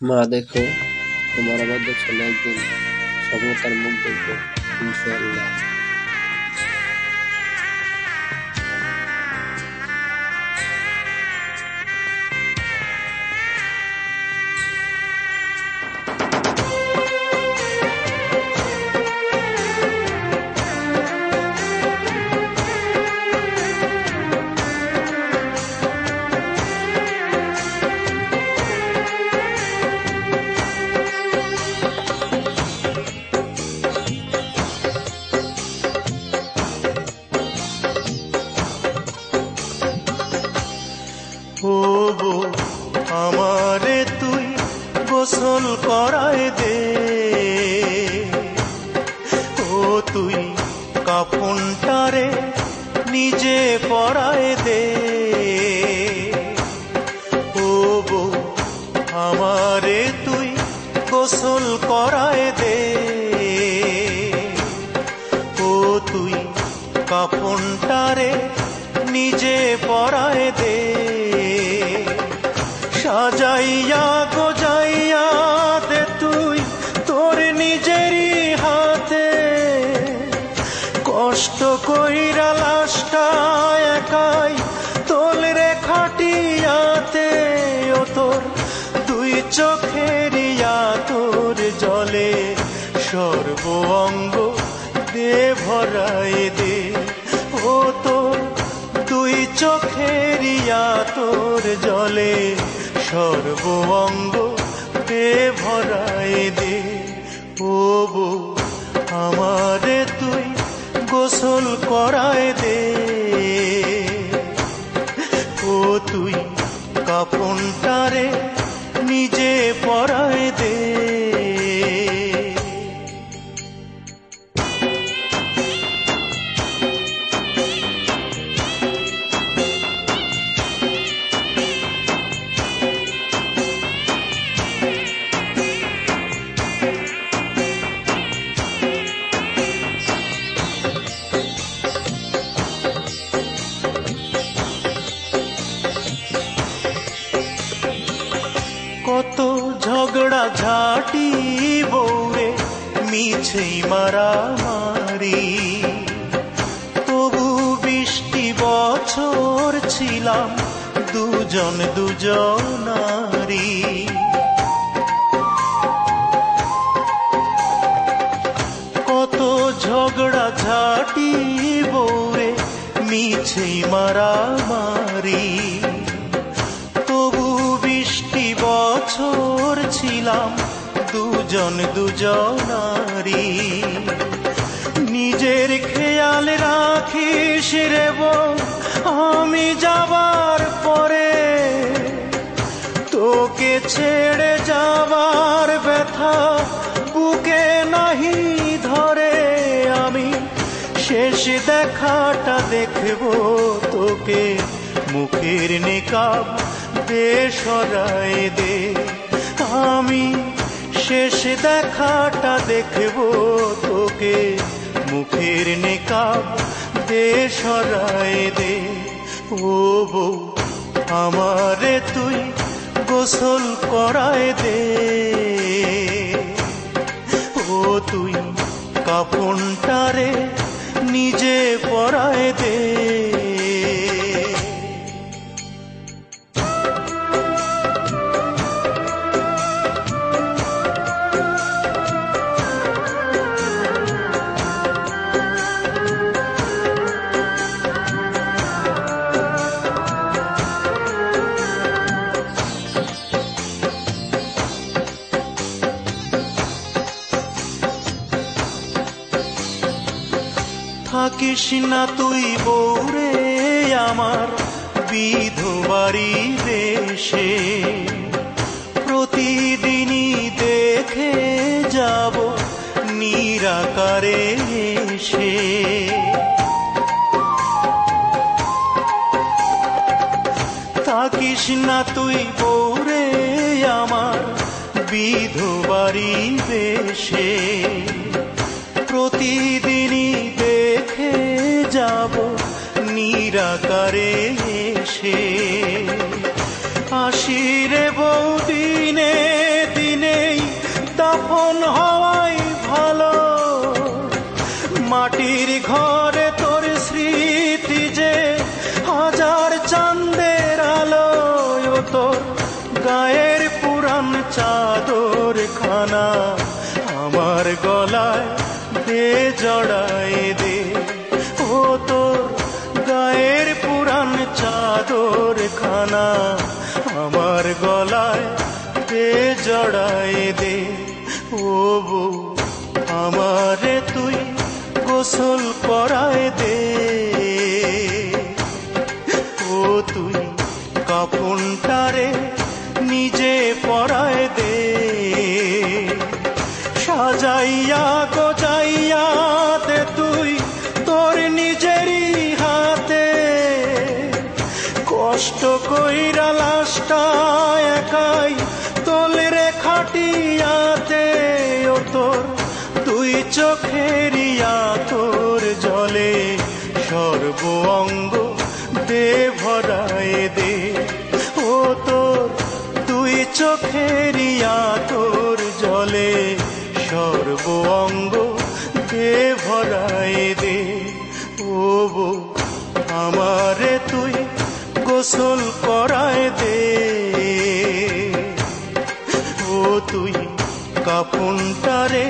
মা দেখো, তোমার অবাধ্য ছেলে একদিন স্বপ্নে তার মুখ দেখবে, ইনশাআল্লাহ। ও গো আমারে তুই গোসল করায় দে, ও তুই কাফনটারে নিজে পরায় দে। ও গো আমারে তুই গোসল করায় দে, ও তুই কাফনটারে নিজে পরায় দে। সাজাইয়া গোজাইয়া দে তুই তোর নিজেরই হাতে, কষ্ট কইরা লাশটা একাই তোলরে খাটিয়াতে। ও তোর দুই চোখেরিয়া তোর জলে সর্ব অঙ্গ দে ভরায় দে। ও তোর দুই চোখেরিয়া তোর জলে সর্ব অঙ্গ দে ভরায় দে। ও বউ আমারে তুই গোসল করায় দে, ও তুই কাফনটারে নিজে পরায় দে। কত ঝগড়া ঝাঁটি বউরে মিছেই মারামারি, তবু 20টি বছর ছিলাম দুজন দুজনারি। কত ঝগড়া ঝাঁটি বউরে মিছেই মারামারি, তবু 20টি বছর ছিলাম দুজন দুজনারি। নিজের খেয়াল রাখিস রে বউ আমি যাবার পরে, তোকে ছেড়ে যাবার ব্যথা বুকে নাহি ধরে। আমি শেষ দেখাটা দেখব তোকে মুখের নেকাব দে সরায় দে। আমি শেষ দেখাটা দেখব তোকে মুখের নেকাব দে সরায় দে। ও বউ আমারে তুই গোসল করায় দে, ও তুই কাফনটারে নিজে পরায় দে। থাকিস না তুই বউরে আমার বিধবাড়ি দেশে, প্রতিদিনই দেখে যাব নিরাকারে এসে। থাকিস না তুই বউরে আমার বিধবাড়ি দেশে, প্রতিদিনই দেখে যাব নিরাকারে এসে। আসি রে বউ দিনে আপন হওয়াই ভালো। মাটির ঘরে তোর স্মৃতি যে হাজার চাঁদের আলো, ও তোর গায়ের পুরান চাদর খানা আমার গলায় দে জড়াই দে। ও তোর গায়ের পুরান চাদর খানা আমার গলায় দে জড়াই দে। ও বউ আমারে তুই গোসল করায় দে। ও তুই কাফনটারে নিজে পরায় দে। সাজাইয়া গোজাইয়া দে তুই তোর নিজেরই হাতে। কষ্ট কইরা লাশটা একাই তোলরে খাটিয়াতে। ও তোর তুই চোখেরিয়া তোর জলে সর্ব অঙ্গ দে ভরায় দে। ও তোর তুই চোখেরিয়া তোর জলে সর্ব অঙ্গ দে ভরায় দে। ও বউ আমারে তুই গোসল করায় দে। ও তুই কাফনটারে